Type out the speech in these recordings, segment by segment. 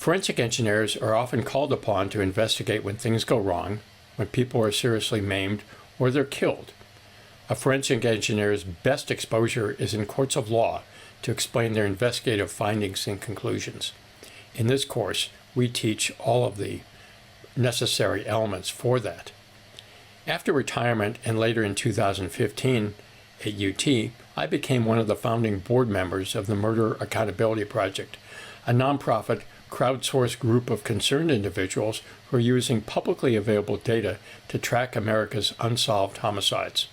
Forensic engineers are often called upon to investigate when things go wrong, when people are seriously maimed, or they're killed. A forensic engineer's best exposure is in courts of law to explain their investigative findings and conclusions. In this course, we teach all of the necessary elements for that. After retirement and later in 2015 at UT, I became one of the founding board members of the Murder Accountability Project, a nonprofit crowdsourced group of concerned individuals who are using publicly available data to track America's unsolved homicides.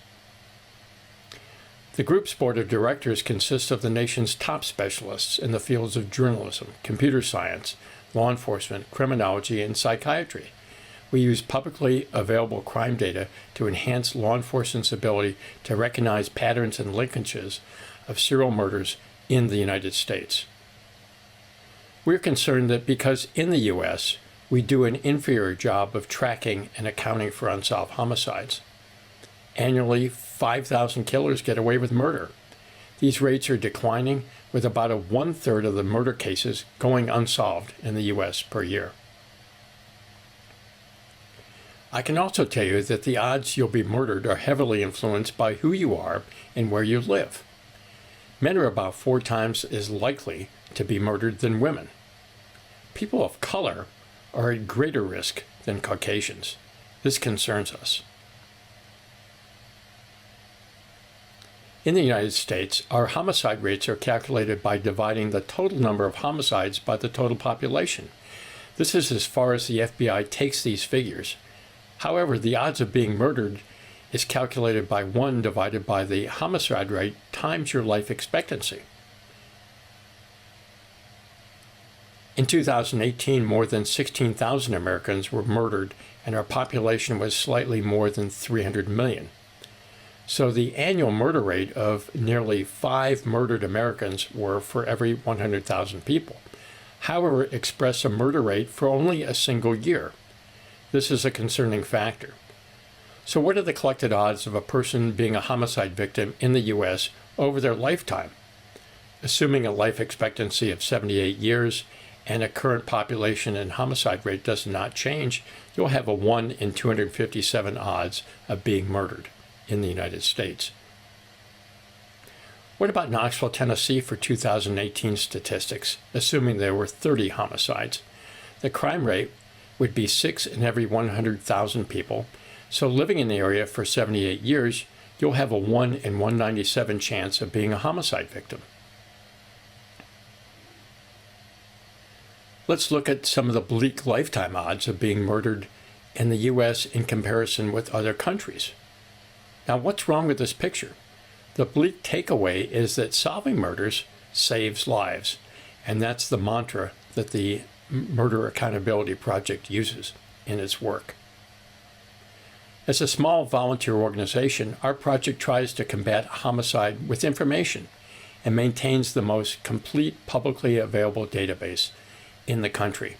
The group's board of directors consists of the nation's top specialists in the fields of journalism, computer science, law enforcement, criminology, and psychiatry. We use publicly available crime data to enhance law enforcement's ability to recognize patterns and linkages of serial murders in the United States. We're concerned that because in the U.S., we do an inferior job of tracking and accounting for unsolved homicides. Annually, 5,000 killers get away with murder. These rates are declining, with about 1/3 of the murder cases going unsolved in the U.S. per year. I can also tell you that the odds you'll be murdered are heavily influenced by who you are and where you live. Men are about 4 times as likely to be murdered than women. People of color are at greater risk than Caucasians. This concerns us. In the United States, our homicide rates are calculated by dividing the total number of homicides by the total population. This is as far as the FBI takes these figures. However, the odds of being murdered is calculated by 1 divided by the homicide rate times your life expectancy. In 2018, more than 16,000 Americans were murdered, and our population was slightly more than 300 million. So the annual murder rate of nearly 5 murdered Americans were for every 100,000 people. However, it expressed a murder rate for only a single year. This is a concerning factor. So what are the collected odds of a person being a homicide victim in the U.S. over their lifetime? Assuming a life expectancy of 78 years and a current population and homicide rate does not change, you'll have a 1 in 257 odds of being murdered in the United States. What about Knoxville, Tennessee for 2018 statistics, assuming there were 30 homicides? The crime rate would be 6 in every 100,000 people, so living in the area for 78 years, you'll have a 1 in 197 chance of being a homicide victim. Let's look at some of the bleak lifetime odds of being murdered in the U.S. in comparison with other countries. Now, what's wrong with this picture? The bleak takeaway is that solving murders saves lives, and that's the mantra that the Murder Accountability Project uses in its work. As a small volunteer organization, our project tries to combat homicide with information and maintains the most complete publicly available database in the country.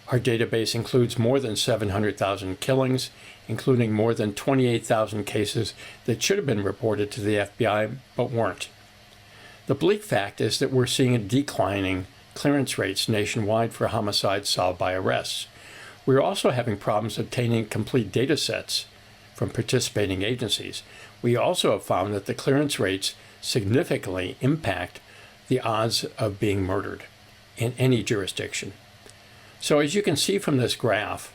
Our database includes more than 700,000 killings, including more than 28,000 cases that should have been reported to the FBI but weren't. The bleak fact is that we're seeing declining clearance rates nationwide for homicides solved by arrests. We're also having problems obtaining complete data sets from participating agencies. We also have found that the clearance rates significantly impact the odds of being murdered in any jurisdiction. So as you can see from this graph,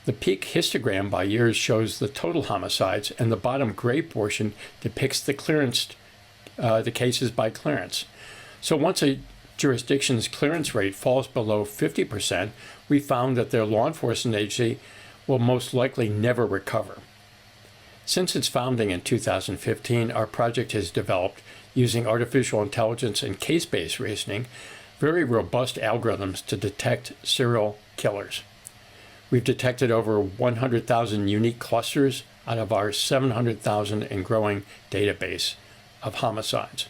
the peak histogram by years shows the total homicides, and the bottom gray portion depicts the cases by clearance. So once a jurisdiction's clearance rate falls below 50%, we found that their law enforcement agency will most likely never recover. Since its founding in 2015, our project has developed, using artificial intelligence and case-based reasoning, very robust algorithms to detect serial killers. We've detected over 100,000 unique clusters out of our 700,000 and growing database of homicides.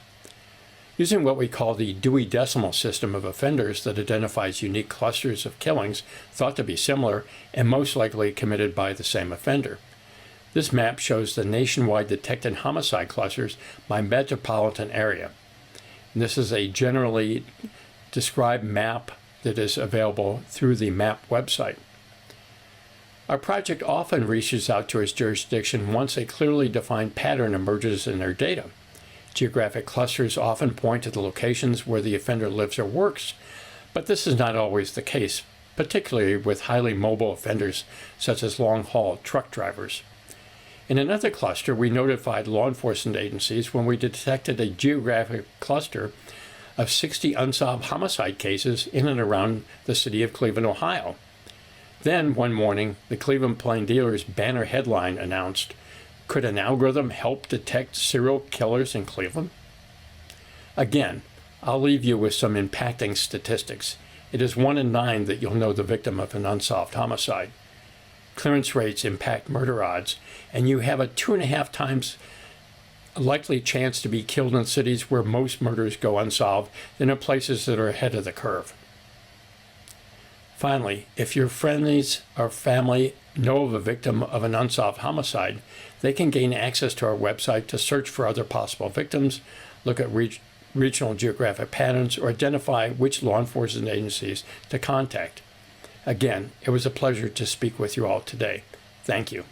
Using what we call the Dewey Decimal System of offenders that identifies unique clusters of killings thought to be similar and most likely committed by the same offender. This map shows the nationwide detected homicide clusters by metropolitan area. And this is a generally described map that is available through the MAP website. Our project often reaches out to its jurisdiction once a clearly defined pattern emerges in their data. Geographic clusters often point to the locations where the offender lives or works, but this is not always the case, particularly with highly mobile offenders such as long-haul truck drivers. In another cluster, we notified law enforcement agencies when we detected a geographic cluster of 60 unsolved homicide cases in and around the city of Cleveland, Ohio. Then, one morning, the Cleveland Plain Dealer's banner headline announced, "Could an algorithm help detect serial killers in Cleveland?" Again, I'll leave you with some impacting statistics. It is 1 in 9 that you'll know the victim of an unsolved homicide. Clearance rates impact murder odds, and you have a 2.5 times likely chance to be killed in cities where most murders go unsolved than in places that are ahead of the curve. Finally, if your friends or family know of a victim of an unsolved homicide, they can gain access to our website to search for other possible victims, look at regional geographic patterns, or identify which law enforcement agencies to contact. Again, it was a pleasure to speak with you all today. Thank you.